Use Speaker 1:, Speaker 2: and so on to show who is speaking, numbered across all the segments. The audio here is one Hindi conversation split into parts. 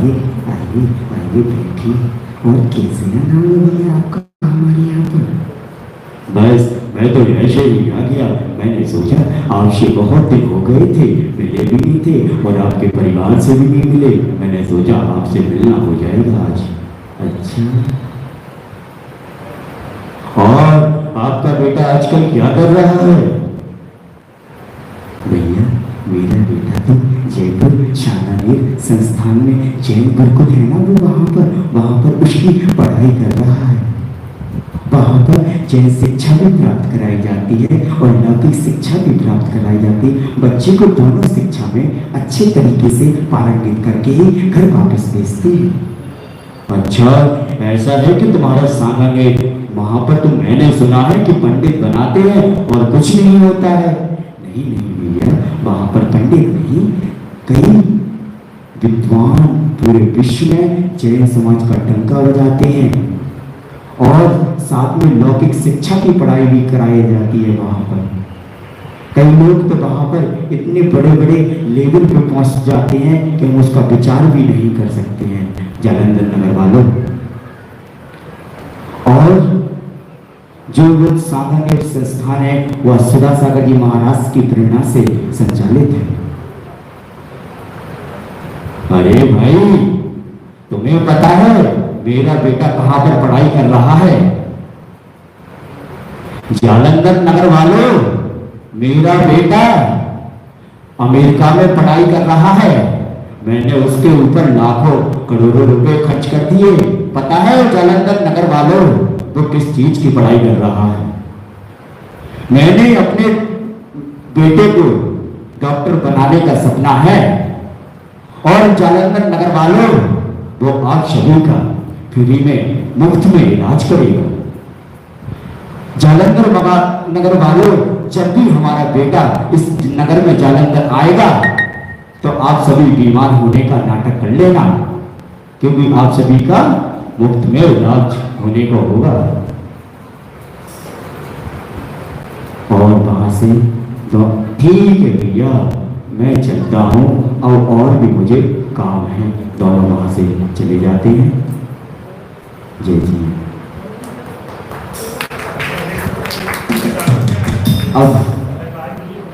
Speaker 1: आइए आइए आइए बैठिए। और कैसे है नाम भैया आपका हमारे यहाँ पर? बस मैं तो ऐसे ही आ गया। मैंने सोचा आपसे बहुत दिन हो गए थे, मिले भी नहीं थे और आपके परिवार से भी नहीं मिले। मैंने सोचा आपसे मिलना हो जाएगा आज। अच्छा, और आपका बेटा आजकल क्या कर रहा है? भैया मेरा बेटा तो जयपुर शालानीर संस्थान में जैन गुरुकुल है ना, वो वहाँ पर उसकी पढ़ाई कर रहा है। वहाँ पर जैन शिक्षा भी प्राप्त कराई जाती है और लौकिक शिक्षा भी प्राप्त कराई जाती है। बच्चे को दोनों शिक्षा में अच्छे तरीके से पारंगित करके ही घर वापस भेजते हैं। अच्छा, ऐसा है कि तुम्हारा सामन है वहाँ पर? तो मैंने सुना है कि पंडित बनाते हैं और कुछ नहीं होता है। नहीं नहीं भैया, वहाँ पर पंडित नहीं, कई विद्वान पूरे विश्व में जैन समाज का डंका बजाते हैं और साथ में लौकिक शिक्षा की पढ़ाई भी कराई जाती है वहाँ पर। कई लोग तो वहाँ पर इतने बड़े बड़े लेवल पे पहुँच जाते हैं कि हम उसका विचार भी नहीं कर सकते हैं, जालंधर नगर वालों। और जो लोग साधन संस्थान है वह सुधा सागर जी महाराज की प्रेरणा से संचालित है। अरे भाई, तुम्हें पता है मेरा बेटा कहां पर पढ़ाई कर रहा है? जालंधर नगर वालों, मेरा बेटा अमेरिका में पढ़ाई कर रहा है। मैंने उसके ऊपर लाखों करोड़ों रुपए खर्च कर दिए। पता है जालंधर नगर वालों वो किस चीज की पढ़ाई कर रहा है? मैंने अपने बेटे को डॉक्टर बनाने का सपना है और जालंधर नगर वालों वो आप सभी का फ्री में मुफ्त में इलाज करेगा। जालंधर नगर वालों, जब भी हमारा बेटा इस नगर में जालंधर आएगा तो आप सभी बीमार होने का नाटक कर लेना, क्योंकि आप सभी का मुफ्त में इलाज होने को होगा। और वहां से तो ठीक है भैया, मैं चलता हूं और भी मुझे काम है। दोनों वहां से चले जाते हैं। जय जी। अब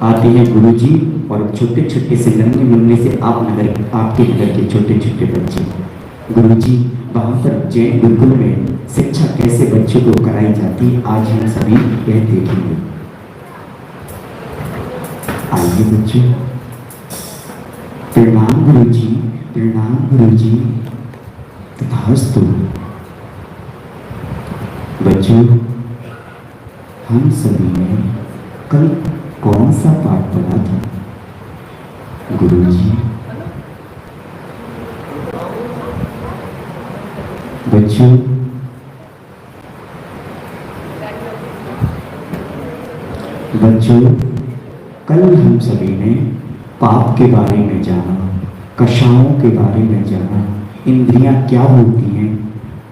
Speaker 1: आते हैं गुरु जी और छोटे छोटे से नन्हे मुन्ने से आपके नगर के छोटे छोटे बच्चे। गुरु जी, वहाँ पर जैन गुरुकुल में शिक्षा कैसे बच्चों को कराई जाती है, आज हम सभी यह देखेंगे। आइए बच्चों। प्रणाम गुरु जी, प्रणाम गुरु जी। तथास्तु। बच्चों, हम सभी ने कल कौन सा पाठ पढ़ा था? गुरुजी, बच्चों कल हम सभी ने पाप के बारे में जाना, कषायों के बारे में जाना, इंद्रियां क्या होती हैं,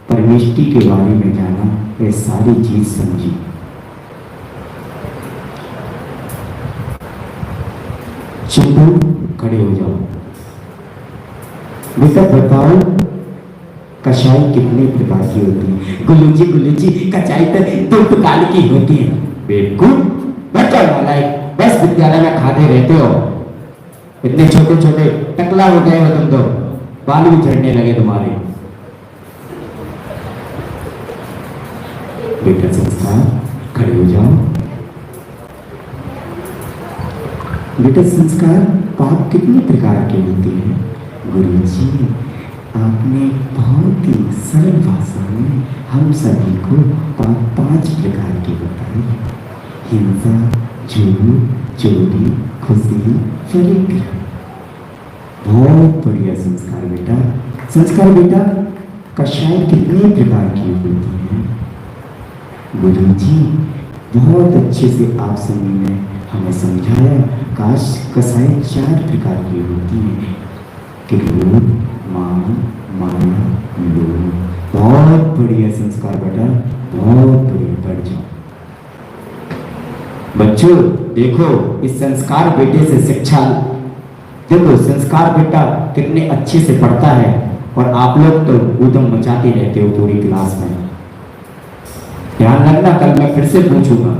Speaker 1: परमेष्टि के बारे में जाना, ये सारी चीज समझी। चलो खड़े हो जाओ। बेटा बताओ, कषाय कितने प्रकार की होती है? गुल्लू जी कचाई तो 2 प्रकार की होती है। बेवकूफ, बच्चा नालायक, बस विद्यालय में खाते रहते हो। इतने छोटे छोटे टकला हो गए हो तुम तो, बाल भी झड़ने लगे तुम्हारे। बेटा संस्कार, खड़े हो जाओ। बेटा संस्कार पाप कितने प्रकार के होते हैं? गुरुजी, आपने बहुत ही सरल भाषा में हम सभी को पाप 5 प्रकार के बताए। हिंसा, झूठ, चोरी, खुशी, परिग्रह। बहुत बढ़िया संस्कार बेटा। संस्कार बेटा, कषाय कितने प्रकार की होती है? गुरुजी, बहुत अच्छे से आप सभी ने हमें समझाया। कषाय 4 प्रकार की होती है। क्रोध, मान, माया, लोभ। बहुत बढ़िया संस्कार बेटा, बहुत बढ़िया। बढ़ जाओ बच्चों। देखो इस संस्कार बेटे से शिक्षा, देखो संस्कार बेटा कितने अच्छे से पढ़ता है और आप लोग तो ऊधम मचाते रहते हो पूरी क्लास में। ध्यान रखना, कल मैं फिर से पूछूंगा।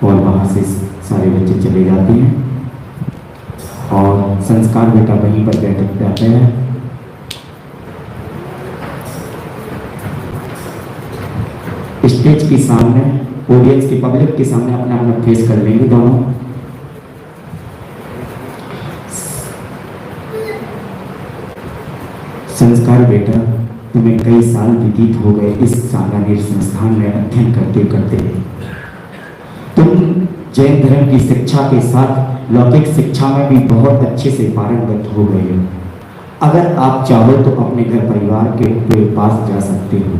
Speaker 1: और वहां से सारे बच्चे चले जाते हैं और संस्कार बेटा वहीं पर बैठ जाते हैं। स्टेज के सामने, ऑडियंस के, पब्लिक के सामने अपना अपना फेस कर लेंगे दोनों। संस्कार बेटा, तुम्हें कई साल व्यतीत हो गए इस सांगानेर संस्थान में अध्ययन करते करते। तुम जैन धर्म की शिक्षा के साथ लौकिक शिक्षा में भी बहुत अच्छे से पारंगत हो गए हो। अगर आप चाहो तो अपने घर परिवार के पास जा सकते हो।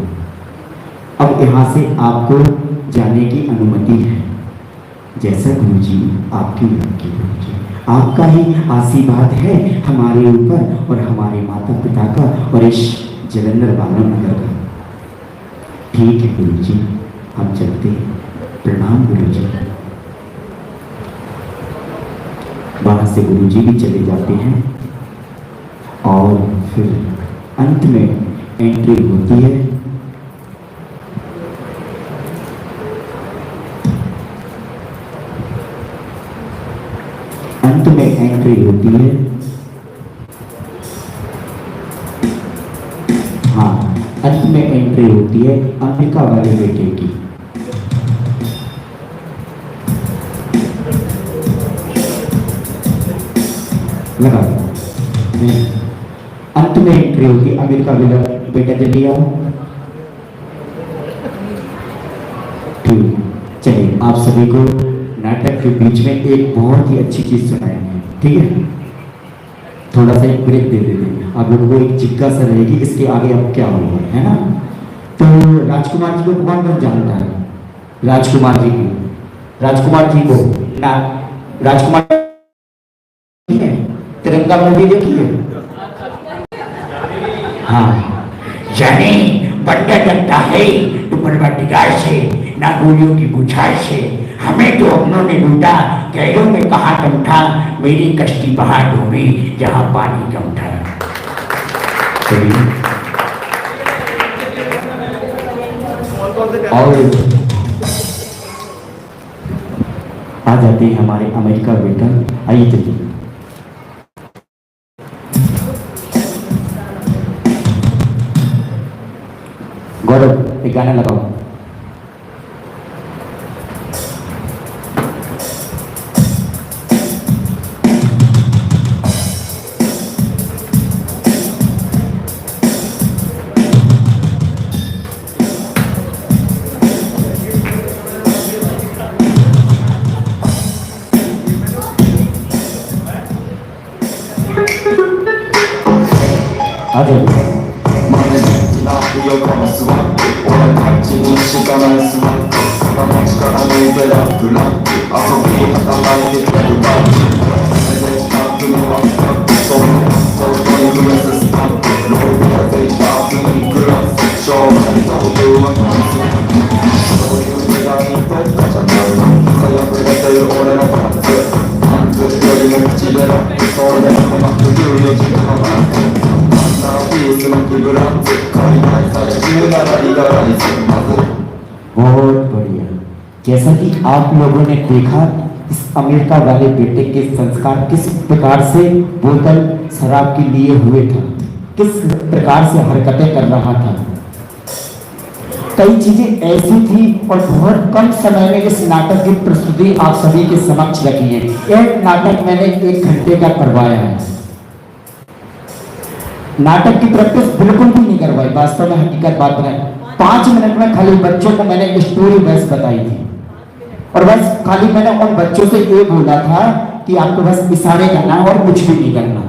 Speaker 1: अब यहाँ से आपको जाने की अनुमति है। जैसा गुरुजी आपकी मर्जी। गुरुजी आपका ही आशीर्वाद है हमारे ऊपर और हमारे माता पिता का और इस जलंधर बालम नगर का। ठीक है गुरुजी, हम चलते हैं। प्रणाम गुरुजी। वहां से गुरुजी भी चले जाते हैं और फिर अंत में एंट्री होती है। अंत में एंट्री होती है, हाँ, अंत में एंट्री होती है अमेरिका वाले बेटे की। लगा, अंत में एंट्री होती है अमेरिका वाला बेटा। जल्दी आओ। ठीक, चलिए आप सभी को नाटक के बीच में एक बहुत ही अच्छी चीज सुनाएंगे, ठीक है? थोड़ा सा एक ब्रेक दे देंगे, आप लोगों को एक जिज्ञासा सा रहेगी इसके आगे अब क्या होगा, है ना? तो राजकुमार जी को कौन कौन जानता है? राजकुमार जी को, राजकुमार जी को ना, राजकुमार तिरंगा मूवी देखी है? हाँ, जाने बंदा डरता है परवरदिगार से, ना गोलियों की बुछार से। हमें तो अपनों ने लूटा, कैदों में कहा कम था, मेरी कश्ती बाहर डूबी जहां पानी कम था। और आ जाते हैं हमारे अमेरिका बेटा। आइए चलिए। गौरव एक गाना लगाओ।あと
Speaker 2: よかますわ俺たちにしかないすわ片町から抜いてラックラック遊び働いてくれるバッチ全然スタッフにはスタッフそんな本当にプレススタッフロールができた後にクラス勝負にというわけですそういう時代にとったじゃない最悪出てる俺のパンツパンツよりも口でラップそれでもうまく14時間は
Speaker 1: बहुत बढ़िया। जैसा कि आप लोगों ने देखा इस अमेरिका वाले बेटे के संस्कार किस प्रकार से बोतल शराब के लिए हुए था, किस प्रकार से हरकतें कर रहा था। कई चीजें ऐसी थी और बहुत कम समय में इस नाटक की प्रस्तुति आप सभी के समक्ष रखी है। यह नाटक मैंने 1 घंटे का करवाया है। नाटक की प्रैक्टिस बिल्कुल भी नहीं करवाई, वास्तव में हकीकत बात है। 5 मिनट में खाली बच्चों को मैंने स्टोरी बस बताई थी और बस खाली मैंने उन बच्चों से ये बोला था कि आपको बस इशारे करना है और कुछ भी नहीं करना।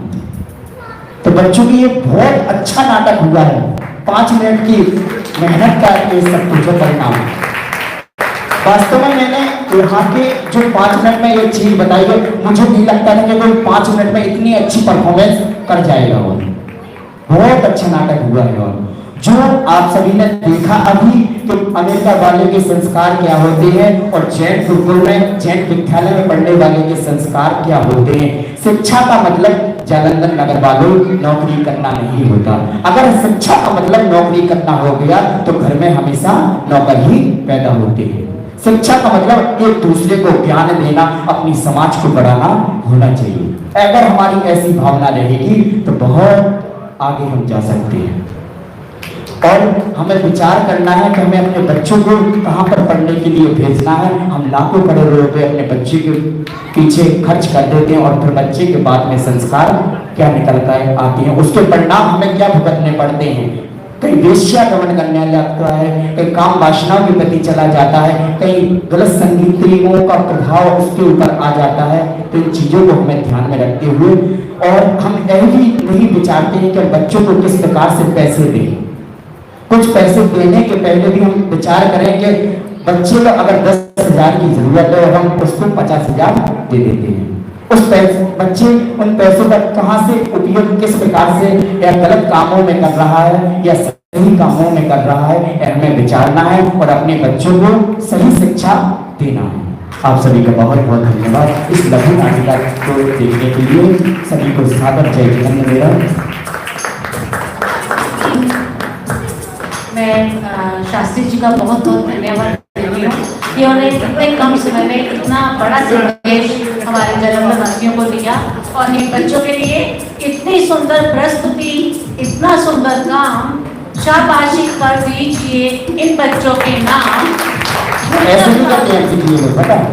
Speaker 1: तो बच्चों की ये बहुत अच्छा नाटक हुआ है। 5 मिनट की मेहनत का ये सब कुछ परिणाम। वास्तव में मैंने यहाँ के जो 5 मिनट में ये चीज बताई है, मुझे नहीं लगता था कि कोई 5 मिनट में इतनी अच्छी परफॉर्मेंस कर जाएगा। वो बहुत अच्छा नाटक हुआ है और जो आप सभी ने देखा अभी तो अमेरिका वाले के संस्कार क्या होते हैं और जैन गुरुकुल में जैन विद्यालय में पढ़ने वाले के संस्कार क्या होते हैं। शिक्षा का मतलब जालंधर नगर वालों नौकरी करना नहीं होता। अगर शिक्षा का मतलब नौकरी करना हो गया तो घर में हमेशा नौकर ही पैदा होते हैं। शिक्षा का मतलब एक दूसरे को ज्ञान देना, अपनी समाज को बढ़ाना होना चाहिए। अगर हमारी ऐसी भावना रहेगी तो बहुत आगे हम जा सकते हैं। और हमें विचार करना है कि हमें अपने बच्चों को कहां पर पढ़ने के लिए भेजना है। हम लाखों करोड़ों रुपए अपने बच्चे के पीछे खर्च कर देते हैं और फिर बच्चे के बाद में संस्कार क्या निकल कर आते हैं, उसके परिणाम हमें क्या भुगतने पड़ते हैं। कहीं वेश्या गमन करने लगता है, कहीं काम वासनाओं के प्रति चला जाता है, कहीं गलत संगीतों का प्रभाव उसके ऊपर आ जाता है। तो इन चीजों को हमें ध्यान में रखते हुए और हम यही नहीं विचारते हैं कि बच्चों को किस प्रकार से पैसे दें। कुछ पैसे देने के पहले भी हम विचार करें कि बच्चे को अगर 10,000 की जरूरत है और हम उसको 50,000 दे देते हैं। उस पैसे बच्चे उन पैसों का कहां से उपयोग किस प्रकार से या गलत कामों में कर रहा है या सही कामों में कर रहा है, हमें विचारना है और अपने बच्चों को सही शिक्षा देना है। आप सभी का बहुत बहुत धन्यवाद इस लघु नाटिका को देखने के लिए। सभी को सादर जय जगन्नाथ मेरा।
Speaker 3: मैं शास्त्री जी का बहुत बहुत धन्यवाद देती हूँ कि उन्होंने इतने कम समय में इतना बड़ा संदेश हमारे जन्मवासियों को दिया और इन बच्चों के लिए इतनी सुंदर प्रस्तुति, इतना सुंदर काम। शाबाशी कर दीजिए इन बच्चों के नाम।
Speaker 1: ऐसे नहीं करते हैं लोग, पता है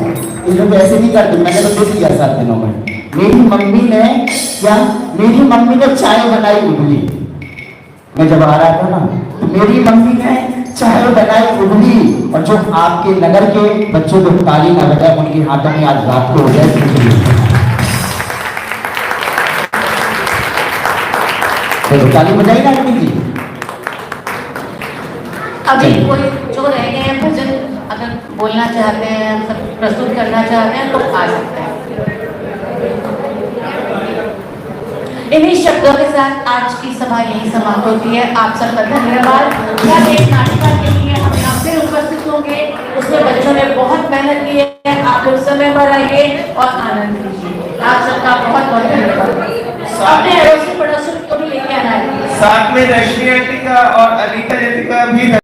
Speaker 1: ये लोग ऐसे नहीं करते। मैंने तो देख लिया 7 दिनों में। मेरी मम्मी ने चाय बनाई उबली। मैं जब आ रहा था ना तो मेरी मम्मी ने चाय बनाई उबली और जो आपके नगर के बच्चों को ताली ना बजाए उनके हाथों में आज रात को हो जाए तो ताली बजाई ना आंटी जी।
Speaker 3: अभी कोई जो रह गए हैं भजन अगर बोलना चाहते हैं, प्रस्तुत करना चाहते हैं तो आ सकते हैं। इन्हीं शब्दों के साथ आज की सभा यही समाप्त होती है। आप सबका धन्यवाद। कल एक नाटिका के लिए हम यहाँ फिर उपस्थित होंगे, उसमें बच्चों ने बहुत मेहनत की है। आप लोग समय पर आइए और आनंद लीजिए। आप सबका बहुत बहुत धन्यवाद। अपने अड़ोसी पड़ोसी को भी लेके आना है।
Speaker 4: साथ में रश्मि आंटी का और अनीता जी का भी